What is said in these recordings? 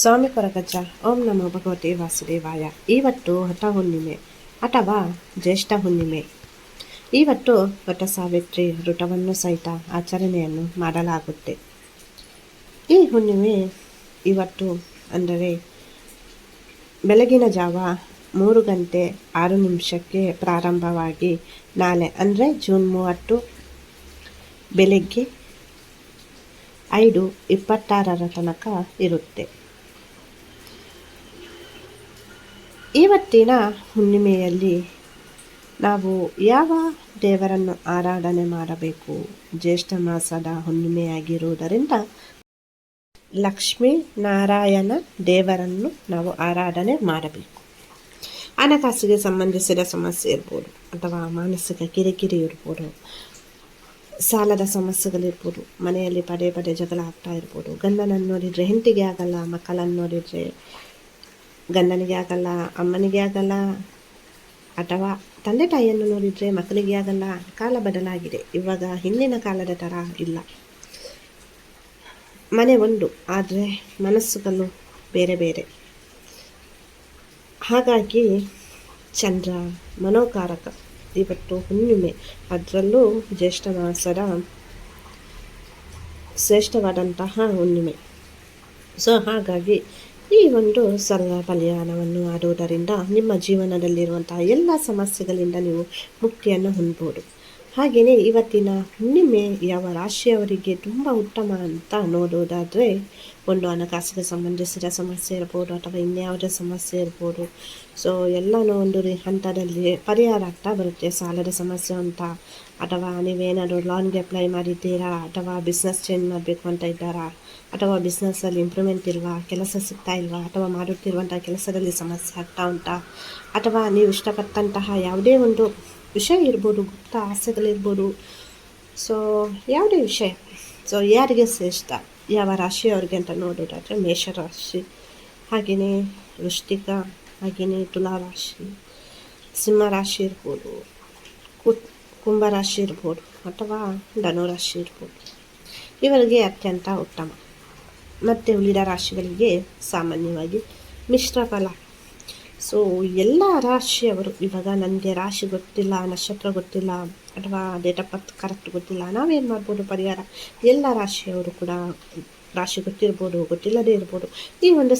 ಸ್ವಾಮಿ ಕೊರಗಜ್ಜ. ಓಂ ನಮೋ ಭಗವತೆ ವಾಸುದೇವಾಯ. ಇವತ್ತು ಹೊಸ ಹುಣ್ಣಿಮೆ ಅಥವಾ ಜ್ಯೇಷ್ಠ ಹುಣ್ಣಿಮೆ. ಇವತ್ತು ವಟ ಸಾವಿತ್ರಿ ವ್ರತವನ್ನು ಸಹಿತ ಆಚರಣೆಯನ್ನು ಮಾಡಲಾಗುತ್ತೆ. ಈ ಹುಣ್ಣಿಮೆ ಇವತ್ತು ಅಂದರೆ ಬೆಳಗಿನ ಜಾವ 3:06 ಪ್ರಾರಂಭವಾಗಿ ನಾಳೆ ಅಂದರೆ ಜೂನ್ 30 ಬೆಳಗ್ಗೆ 5:26 ತನಕ ಇರುತ್ತೆ. ಇವತ್ತಿನ ಹುಣ್ಣಿಮೆಯಲ್ಲಿ ನಾವು ಯಾವ ದೇವರನ್ನು ಆರಾಧನೆ ಮಾಡಬೇಕು? ಜ್ಯೇಷ್ಠ ಮಾಸದ ಹುಣ್ಣಿಮೆಯಾಗಿರುವುದರಿಂದ ಲಕ್ಷ್ಮೀ ನಾರಾಯಣ ದೇವರನ್ನು ನಾವು ಆರಾಧನೆ ಮಾಡಬೇಕು. ಹಣಕಾಸಿಗೆ ಸಂಬಂಧಿಸಿದ ಸಮಸ್ಯೆ ಇರ್ಬೋದು, ಅಥವಾ ಮಾನಸಿಕ ಕಿರಿಕಿರಿ ಇರ್ಬೋದು, ಸಾಲದ ಸಮಸ್ಯೆಗಳಿರ್ಬೋದು, ಮನೆಯಲ್ಲಿ ಪದೇ ಪದೇ ಜಗಳ ಆಗ್ತಾ ಇರ್ಬೋದು, ಗಂಡನನ್ನು ನೋಡಿದರೆ ಹೆಂಡತಿಗೆ ಆಗಲ್ಲ, ಮಕ್ಕಳನ್ನು ನೋಡಿದರೆ ಗಂಡನಿಗೆ ಆಗಲ್ಲ, ಅಮ್ಮನಿಗೆ ಆಗಲ್ಲ, ಅಥವಾ ತಂದೆ ತಾಯಿಯನ್ನು ನೋಡಿದರೆ ಮಕ್ಕಳಿಗೆ ಆಗಲ್ಲ. ಕಾಲ ಬದಲಾಗಿದೆ. ಇವಾಗ ಹಿಂದಿನ ಕಾಲದ ಥರ ಇಲ್ಲ. ಮನೆ ಒಂದು, ಆದರೆ ಮನಸ್ಸುಗಳು ಬೇರೆ ಬೇರೆ. ಹಾಗಾಗಿ ಚಂದ್ರ ಮನೋಕಾರಕ. ಇವತ್ತು ಹುಣ್ಣಿಮೆ, ಅದರಲ್ಲೂ ಜ್ಯೇಷ್ಠ ಮಾಸದ ಶ್ರೇಷ್ಠವಾದಂತಹ ಹುಣ್ಣಿಮೆ. ಸೊ ಹಾಗಾಗಿ ಈ ಒಂದು ಸರ್ವ ಕಲ್ಯಾಣವನ್ನು ಮಾಡುವುದರಿಂದ ನಿಮ್ಮ ಜೀವನದಲ್ಲಿರುವಂತಹ ಎಲ್ಲ ಸಮಸ್ಯೆಗಳಿಂದ ನೀವು ಮುಕ್ತಿಯನ್ನು ಹೊಂದಬಹುದು. ಹಾಗೆಯೇ ಇವತ್ತಿನ ಹುಣ್ಣಿಮೆ ಯಾವ ರಾಶಿಯವರಿಗೆ ತುಂಬ ಉತ್ತಮ ಅಂತ ನೋಡುವುದಾದರೆ, ಒಂದು ಹಣಕಾಸಿಗೆ ಸಂಬಂಧಿಸಿದ ಸಮಸ್ಯೆ ಇರ್ಬೋದು, ಅಥವಾ ಇನ್ಯಾವುದೇ ಸಮಸ್ಯೆ ಇರ್ಬೋದು. ಸೊ ಎಲ್ಲನೂ ಒಂದು ಹಂತದಲ್ಲಿ ಪರಿಹಾರ ಆಗ್ತಾ ಬರುತ್ತೆ. ಸಾಲದ ಸಮಸ್ಯೆ ಅಂತ, ಅಥವಾ ನೀವೇನಾದರೂ ಲೋನ್ಗೆ ಅಪ್ಲೈ ಮಾಡಿದ್ದೀರಾ, ಅಥವಾ ಬಿಸ್ನೆಸ್ ಚೇಂಜ್ ಮಾಡಬೇಕು ಅಂತ ಇದ್ದಾರಾ, ಅಥವಾ ಬಿಸ್ನೆಸ್ಸಲ್ಲಿ ಇಂಪ್ರೂವ್ಮೆಂಟ್ ಇಲ್ವಾ, ಕೆಲಸ ಸಿಗ್ತಾ ಇಲ್ವಾ, ಅಥವಾ ಮಾಡುತ್ತಿರುವಂಥ ಕೆಲಸದಲ್ಲಿ ಸಮಸ್ಯೆ ಆಗ್ತಾ ಉಂಟಾ, ಅಥವಾ ನೀವು ಇಷ್ಟಪಟ್ಟಂತಹ ಯಾವುದೇ ಒಂದು ವಿಷಯ ಇರ್ಬೋದು, ಗುಪ್ತ ಆಸೆಗಳಿರ್ಬೋದು. ಸೊ ಯಾವುದೇ ವಿಷಯ. ಸೊ ಯಾರಿಗೆ ಶ್ರೇಷ್ಠ, ಯಾವ ರಾಶಿಯವರಿಗೆ ಅಂತ ನೋಡೋದಾದರೆ ಮೇಷರಾಶಿ, ಹಾಗೆಯೇ ವೃಶ್ಚಿಕ, ಹಾಗೆಯೇ ತುಲಾರಾಶಿ, ಸಿಂಹರಾಶಿ ಇರ್ಬೋದು, ಕುಂಭರಾಶಿ ಇರ್ಬೋದು, ಅಥವಾ ಧನುರಾಶಿ ಇರ್ಬೋದು. ಇವರಿಗೆ ಅತ್ಯಂತ ಉತ್ತಮ. ಮತ್ತು ಉಳಿದ ರಾಶಿಗಳಿಗೆ ಸಾಮಾನ್ಯವಾಗಿ ಮಿಶ್ರ ಫಲ. ಸೊ ಎಲ್ಲ ರಾಶಿಯವರು, ಇವಾಗ ನನಗೆ ರಾಶಿ ಗೊತ್ತಿಲ್ಲ, ನಕ್ಷತ್ರ ಗೊತ್ತಿಲ್ಲ, ಅಥವಾ ಡೇಟ್ ಆಫ್ ಬರ್ತ್ ಕರೆಕ್ಟ್ ಗೊತ್ತಿಲ್ಲ, ನಾವೇನು ಮಾಡ್ಬೋದು ಪರಿಹಾರ? ಎಲ್ಲ ರಾಶಿಯವರು ಕೂಡ ರಾಶಿ ಗೊತ್ತಿರ್ಬೋದು, ಗೊತ್ತಿಲ್ಲದೇ ಇರ್ಬೋದು, ಈ ಒಂದು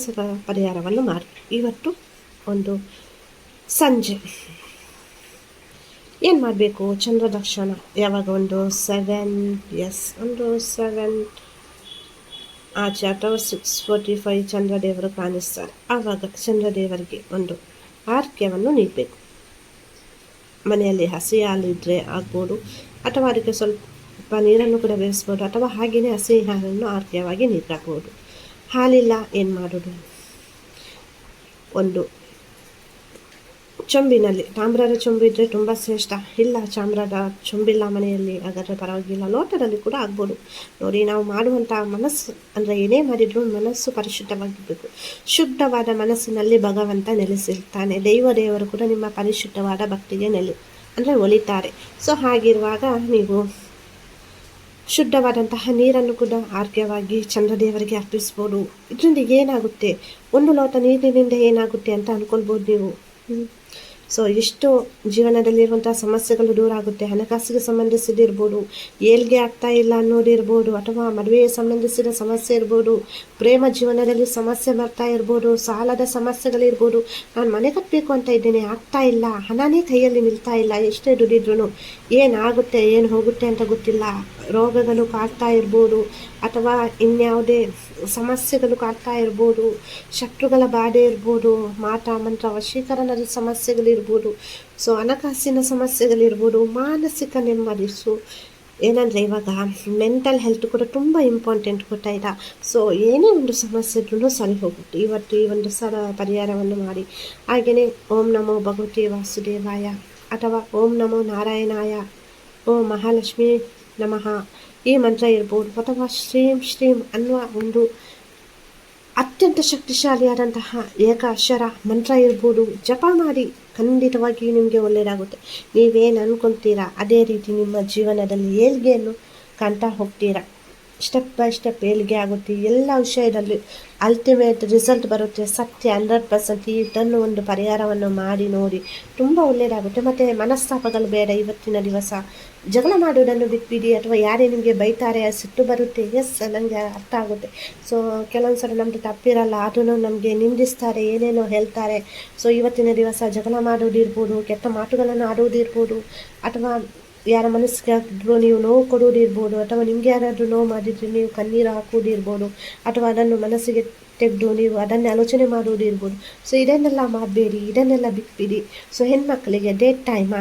ಪರಿಹಾರವನ್ನು ಮಾಡಿ. ಇವತ್ತು ಒಂದು ಸಂಜೆ ಏನು ಮಾಡಬೇಕು? ಚಂದ್ರ ದರ್ಶನ ಯಾವಾಗ ಒಂದು 7 ಆಚೆ ಅಥವಾ 6:45 ಚಂದ್ರದೇವರು ಕಾಣಿಸ್ತಾರೆ. ಆವಾಗ ಚಂದ್ರದೇವರಿಗೆ ಒಂದು ಆರ್ಕ್ಯವನ್ನು ನೀಡಬೇಕು. ಮನೆಯಲ್ಲಿ ಹಸಿ ಹಾಲಿದ್ದರೆ ಆಗ್ಬೋದು, ಅಥವಾ ಅದಕ್ಕೆ ಸ್ವಲ್ಪ ನೀರನ್ನು ಕೂಡ ಬೇಯಿಸ್ಬೋದು, ಅಥವಾ ಹಾಗೆಯೇ ಹಸಿ ಹಾಲನ್ನು ಆರ್ಕ್ಯವಾಗಿ ನೀಡಬಹುದು. ಹಾಲಿಲ್ಲ ಏನು ಮಾಡೋದು? ಒಂದು ಚೊಂಬಿನಲ್ಲಿ, ತಾಮ್ರದ ಚೊಂಬು ಇದ್ದರೆ ತುಂಬ ಶ್ರೇಷ್ಠ. ಇಲ್ಲ ತಾಮ್ರದ ಚೊಂಬಿಲ್ಲ ಮನೆಯಲ್ಲಿ, ಹಾಗಾದರೆ ಪರವಾಗಿಲ್ಲ, ಲೋಟದಲ್ಲಿ ಕೂಡ ಆಗ್ಬೋದು. ನೋಡಿ, ನಾವು ಮಾಡುವಂಥ ಮನಸ್ಸು ಅಂದರೆ ಏನೇ ಮಾಡಿದರೂ ಮನಸ್ಸು ಪರಿಶುದ್ಧವಾಗಿರಬೇಕು. ಶುದ್ಧವಾದ ಮನಸ್ಸಿನಲ್ಲಿ ಭಗವಂತ ನೆಲೆಸಿರ್ತಾನೆ. ದೇವರು ಕೂಡ ನಿಮ್ಮ ಪರಿಶುದ್ಧವಾದ ಭಕ್ತಿಗೆ ಅಂದರೆ ಒಲಿತಾರೆ. ಸೊ ಹಾಗಿರುವಾಗ ನೀವು ಶುದ್ಧವಾದಂತಹ ನೀರನ್ನು ಕೂಡ ಆರ್ಘ್ಯವಾಗಿ ಚಂದ್ರದೇವರಿಗೆ ಅರ್ಪಿಸ್ಬೋದು. ಇದರಿಂದ ಏನಾಗುತ್ತೆ? ಒಂದು ಲೋಟ ನೀರಿನಿಂದ ಏನಾಗುತ್ತೆ ಅಂತ ಅಂದ್ಕೊಳ್ಬೋದು ನೀವು. ಸೊ ಇಷ್ಟು ಜೀವನದಲ್ಲಿರುವಂಥ ಸಮಸ್ಯೆಗಳು ದೂರ ಆಗುತ್ತೆ. ಹಣಕಾಸಿಗೆ ಸಂಬಂಧಿಸಿದಿರ್ಬೋದು, ಏಳ್ಗೆ ಆಗ್ತಾ ಇಲ್ಲ ಅನ್ನೋದಿರ್ಬೋದು, ಅಥವಾ ಮದುವೆಗೆ ಸಂಬಂಧಿಸಿದ ಸಮಸ್ಯೆ ಇರ್ಬೋದು, ಪ್ರೇಮ ಜೀವನದಲ್ಲಿ ಸಮಸ್ಯೆ ಬರ್ತಾ ಇರ್ಬೋದು, ಸಾಲದ ಸಮಸ್ಯೆಗಳಿರ್ಬೋದು. ನಾನು ಮನೆ ಕಟ್ಟಬೇಕು ಅಂತ ಇದ್ದೇನೆ, ಆಗ್ತಾ ಇಲ್ಲ, ಹಣನೇ ಕೈಯಲ್ಲಿ ನಿಲ್ತಾ ಇಲ್ಲ, ಎಷ್ಟೇ ದುಡಿದ್ರೂ ಏನಾಗುತ್ತೆ ಏನು ಹೋಗುತ್ತೆ ಅಂತ ಗೊತ್ತಿಲ್ಲ, ರೋಗಗಳು ಕಾಡ್ತಾ ಇರ್ಬೋದು, ಅಥವಾ ಇನ್ಯಾವುದೇ ಸಮಸ್ಯೆಗಳು ಕಾಡ್ತಾ ಇರ್ಬೋದು, ಶತ್ರುಗಳ ಬಾಧೆ ಇರ್ಬೋದು, ಮಾಟ ಮಂತ್ರ ವಶೀಕರಣದ ಸಮಸ್ಯೆಗಳಿರ್ಬೋದು. ಸೊ ಹಣಕಾಸಿನ ಸಮಸ್ಯೆಗಳಿರ್ಬೋದು, ಮಾನಸಿಕ ನೆಮ್ಮದಿ. ಸೊ ಏನಂದರೆ ಇವಾಗ ಮೆಂಟಲ್ ಹೆಲ್ತ್ ಕೂಡ ತುಂಬ ಇಂಪಾರ್ಟೆಂಟ್, ಗೊತ್ತಾಯ್ತಾ? ಸೊ ಏನೇ ಒಂದು ಸಮಸ್ಯೆ ಇದ್ರೂ ಸರಿ ಹೋಗುತ್ತೆ. ಇವತ್ತು ಈ ಒಂದು ಪರಿಹಾರವನ್ನು ಮಾಡಿ. ಹಾಗೆಯೇ ಓಂ ನಮೋ ಭಗವತೆ ವಾಸುದೇವಾಯ, ಅಥವಾ ಓಂ ನಮೋ ನಾರಾಯಣಾಯ, ಓಂ ಮಹಾಲಕ್ಷ್ಮೀ ನಮಃ ಈ ಮಂತ್ರ ಇರ್ಬೋದು, ಅಥವಾ ಶ್ರೀಂ ಅನ್ನುವ ಒಂದು ಅತ್ಯಂತ ಶಕ್ತಿಶಾಲಿಯಾದಂತಹ ಏಕಾಕ್ಷರ ಮಂತ್ರ ಇರ್ಬೋದು. ಜಪ ಮಾಡಿ, ಖಂಡಿತವಾಗಿ ನಿಮಗೆ ಒಳ್ಳೆಯದಾಗುತ್ತೆ. ನೀವೇನು ಅಂದ್ಕೊಳ್ತೀರಾ ಅದೇ ರೀತಿ ನಿಮ್ಮ ಜೀವನದಲ್ಲಿ ಏಳ್ಗೆಯನ್ನು ಕಾಣ್ತಾ ಹೋಗ್ತೀರಾ. ಸ್ಟೆಪ್ ಬೈ ಸ್ಟೆಪ್ ಏಳಿಗೆ ಆಗುತ್ತೆ. ಎಲ್ಲ ವಿಷಯದಲ್ಲಿ ಅಲ್ಟಿಮೇಟ್ ರಿಸಲ್ಟ್ ಬರುತ್ತೆ. ಸತ್ಯ 100%. ಇದನ್ನು ಒಂದು ಪರಿಹಾರವನ್ನು ಮಾಡಿ ನೋಡಿ, ತುಂಬ ಒಳ್ಳೆಯದಾಗುತ್ತೆ. ಮತ್ತು ಮನಸ್ತಾಪಗಳು ಬೇಡ. ಇವತ್ತಿನ ದಿವಸ ಜಗಳ ಮಾಡೋದನ್ನು ಬಿಟ್ಬಿಡಿ. ಅಥವಾ ಯಾರೇ ನಿಮಗೆ ಬೈತಾರೆ, ಸಿಟ್ಟು ಬರುತ್ತೆ, ಎಸ್ ನನಗೆ ಅರ್ಥ ಆಗುತ್ತೆ. ಸೊ ಕೆಲವೊಂದು ಸಲ ನಮ್ಮದು ತಪ್ಪಿರಲ್ಲ, ಅದನ್ನು ನಮಗೆ ನಿಂದಿಸ್ತಾರೆ, ಏನೇನೋ ಹೇಳ್ತಾರೆ. ಸೊ ಇವತ್ತಿನ ದಿವಸ ಜಗಳ ಮಾಡೋದಿರ್ಬೋದು, ಕೆಟ್ಟ ಮಾತುಗಳನ್ನು ಆಡೋದಿರ್ಬೋದು, ಅಥವಾ ಯಾರ ಮನಸ್ಸಿಗೆ ಆದರೂ ನೀವು ನೋವು ಕೊಡುವುದಿರ್ಬೋದು, ಅಥವಾ ನಿಮ್ಗೆ ಯಾರಾದರೂ ನೋವು ಮಾಡಿದರೆ ನೀವು ಕಣ್ಣೀರು ಹಾಕುವುದಿರ್ಬೋದು, ಅಥವಾ ಅದನ್ನು ಮನಸ್ಸಿಗೆ ತೆಗೆದು ನೀವು ಅದನ್ನೇ ಆಲೋಚನೆ ಮಾಡುವುದಿರ್ಬೋದು. ಸೊ ಇದನ್ನೆಲ್ಲ ಮಾಡಬೇಡಿ, ಇದನ್ನೆಲ್ಲ ಬಿಟ್ಬಿಡಿ. ಸೊ ಹೆಣ್ಮಕ್ಳಿಗೆ ಡೇಟ್ ಟೈಮ್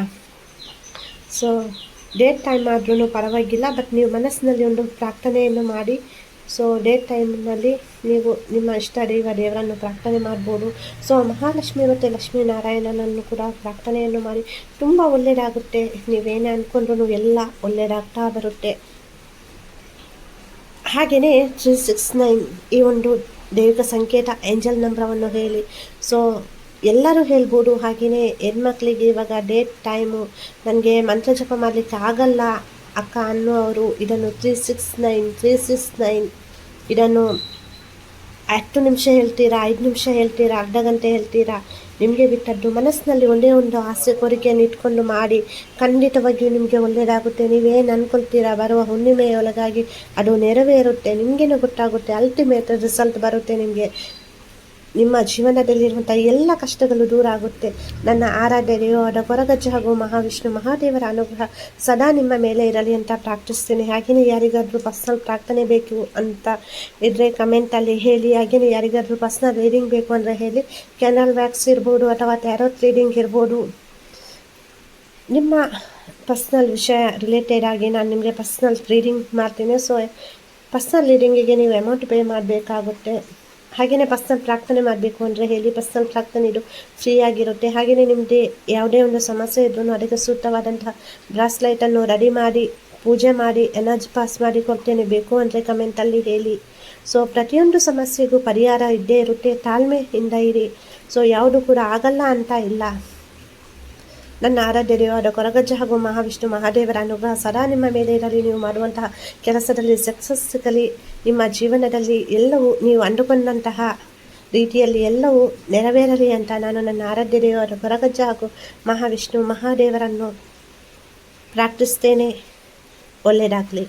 ಆದ್ರೂ ಪರವಾಗಿಲ್ಲ, ಬಟ್ ನೀವು ಮನಸ್ಸಿನಲ್ಲಿ ಒಂದು ಪ್ರಾರ್ಥನೆಯನ್ನು ಮಾಡಿ. ಸೊ ಟೈಮ್ನಲ್ಲಿ ನೀವು ನಿಮ್ಮ ಇಷ್ಟ ದೇವರನ್ನು ಪ್ರಾರ್ಥನೆ ಮಾಡ್ಬೋದು. ಸೊ ಮಹಾಲಕ್ಷ್ಮಿ ಮತ್ತು ಲಕ್ಷ್ಮೀನಾರಾಯಣನನ್ನು ಕೂಡ ಪ್ರಾರ್ಥನೆಯನ್ನು ಮಾಡಿ. ತುಂಬ ಒಳ್ಳೆಯದಾಗುತ್ತೆ. ನೀವೇನೇ ಅಂದ್ಕೊಂಡ್ರೂ ಎಲ್ಲ ಒಳ್ಳೆಯದಾಗ್ತಾ ಬರುತ್ತೆ. ಹಾಗೆಯೇ 369 ಈ ಒಂದು ದೈವಿಕ ಸಂಕೇತ ಏಂಜಲ್ ನಂಬರವನ್ನು ಹೇಳಿ. ಸೊ ಎಲ್ಲರೂ ಹೇಳ್ಬೋದು. ಹಾಗೆಯೇ ಹೆಣ್ಮಕ್ಳಿಗೆ ಇವಾಗ ಟೈಮು ನನಗೆ ಮಂತ್ರ ಜಪ ಮಾಡಲಿಕ್ಕೆ ಆಗಲ್ಲ ಅಕ್ಕ ಅನ್ನೋವರು ಇದನ್ನು 369 ಇದನ್ನು 10 ನಿಮಿಷ ಹೇಳ್ತೀರಾ, 5 ನಿಮಿಷ ಹೇಳ್ತೀರಾ, ಅರ್ಧ ಗಂಟೆ ಹೇಳ್ತೀರಾ, ನಿಮಗೆ ಬಿಟ್ಟದ್ದು. ಮನಸ್ಸಿನಲ್ಲಿ ಒಂದೇ ಒಂದು ಆಸೆ ಕೋರಿಕೆಯನ್ನು ಇಟ್ಕೊಂಡು ಮಾಡಿ. ಖಂಡಿತವಾಗಿಯೂ ನಿಮಗೆ ಒಳ್ಳೆಯದಾಗುತ್ತೆ. ನೀವೇನು ಅಂದ್ಕೊಳ್ತೀರಾ ಬರುವ ಹುಣ್ಣಿಮೆಯೊಳಗಾಗಿ ಅದು ನೆರವೇರುತ್ತೆ. ನಿಮಗೇನು ಗೊತ್ತಾಗುತ್ತೆ, ಅಲ್ಟಿಮೇಟ್ ರಿಸಲ್ಟ್ ಬರುತ್ತೆ. ನಿಮಗೆ ನಿಮ್ಮ ಜೀವನದಲ್ಲಿರುವಂಥ ಎಲ್ಲ ಕಷ್ಟಗಳು ದೂರ ಆಗುತ್ತೆ. ನನ್ನ ಆರಾಧ್ಯ ದೇವರಾದ ಕೊರಗಜ್ಜ ಹಾಗೂ ಮಹಾವಿಷ್ಣು ಮಹಾದೇವರ ಅನುಗ್ರಹ ಸದಾ ನಿಮ್ಮ ಮೇಲೆ ಇರಲಿ ಅಂತ ಪ್ರಾರ್ಥಿಸ್ತೀನಿ. ಹಾಗೆಯೇ ಯಾರಿಗಾದರೂ ಪರ್ಸನಲ್ ಪ್ರಾರ್ಥನೆ ಬೇಕು ಅಂತ ಇದ್ದರೆ ಕಮೆಂಟಲ್ಲಿ ಹೇಳಿ. ಹಾಗೆಯೇ ಯಾರಿಗಾದರೂ ಪರ್ಸನಲ್ ರೀಡಿಂಗ್ ಬೇಕು ಅಂದರೆ ಹೇಳಿ. ಕ್ಯಾನಲ್ ವ್ಯಾಕ್ಸ್ ಇರ್ಬೋದು, ಅಥವಾ ಟ್ಯಾರೋಟ್ ರೀಡಿಂಗ್ ಇರ್ಬೋದು. ನಿಮ್ಮ ಪರ್ಸ್ನಲ್ ವಿಷಯ ರಿಲೇಟೆಡ್ ಆಗಿ ನಾನು ನಿಮಗೆ ಪರ್ಸ್ನಲ್ ರೀಡಿಂಗ್ ಮಾಡ್ತೀನಿ. ಸೊ ಪರ್ಸ್ನಲ್ ರೀಡಿಂಗಿಗೆ ನೀವು ಅಮೌಂಟ್ ಪೇ ಮಾಡಬೇಕಾಗುತ್ತೆ. ಹಾಗೆಯೇ ಪರ್ಸನಲ್ ಪ್ರಾರ್ಥನೆ ಮಾಡಬೇಕು ಅಂದರೆ ಹೇಳಿ. ಪರ್ಸನಲ್ ಪ್ರಾರ್ಥನೆ ಇದು ಫ್ರೀ ಆಗಿರುತ್ತೆ. ಹಾಗೆಯೇ ನಿಮ್ಮದೇ ಯಾವುದೇ ಒಂದು ಸಮಸ್ಯೆ ಇದ್ರೂ ಅದಕ್ಕೆ ಸೂಕ್ತವಾದಂತಹ ಬ್ರಾಸ್ಲೈಟನ್ನು ರೆಡಿ ಮಾಡಿ ಪೂಜೆ ಮಾಡಿ ಎನರ್ಜಿ ಪಾಸ್ ಮಾಡಿ ಕೊಡ್ತೇನೆ. ಬೇಕು ಅಂದರೆ ಕಮೆಂಟಲ್ಲಿ ಹೇಳಿ. ಸೊ ಪ್ರತಿಯೊಂದು ಸಮಸ್ಯೆಗೂ ಪರಿಹಾರ ಇದ್ದೇ ಇರುತ್ತೆ. ತಾಳ್ಮೆಯಿಂದ ಇರಿ. ಸೊ ಯಾವುದು ಕೂಡ ಆಗಲ್ಲ ಅಂತ ಇಲ್ಲ. ನನ್ನ ಆರಾಧ್ಯ ದೇವರಾದ ಕೊರಗಜ್ಜ ಹಾಗೂ ಮಹಾವಿಷ್ಣು ಮಹಾದೇವರ ಅನುಗ್ರಹ ಸದಾ ನಿಮ್ಮ ಮೇಲೆ ಇರಲಿ. ನೀವು ಮಾಡುವಂತಹ ಕೆಲಸದಲ್ಲಿ ಸಕ್ಸಸ್ ಸಿಗಲಿ. ನಿಮ್ಮ ಜೀವನದಲ್ಲಿ ಎಲ್ಲವೂ ನೀವು ಅಂದುಕೊಂಡಂತಹ ರೀತಿಯಲ್ಲಿ ಎಲ್ಲವೂ ನೆರವೇರಲಿ ಅಂತ ನಾನು ನನ್ನ ಆರಾಧ್ಯ ದೇವರಾದ ಕೊರಗಜ್ಜ ಹಾಗೂ ಮಹಾವಿಷ್ಣು ಮಹಾದೇವರನ್ನು ಪ್ರಾರ್ಥಿಸ್ತೇನೆ. ಒಳ್ಳೆಯದಾಗಲಿ.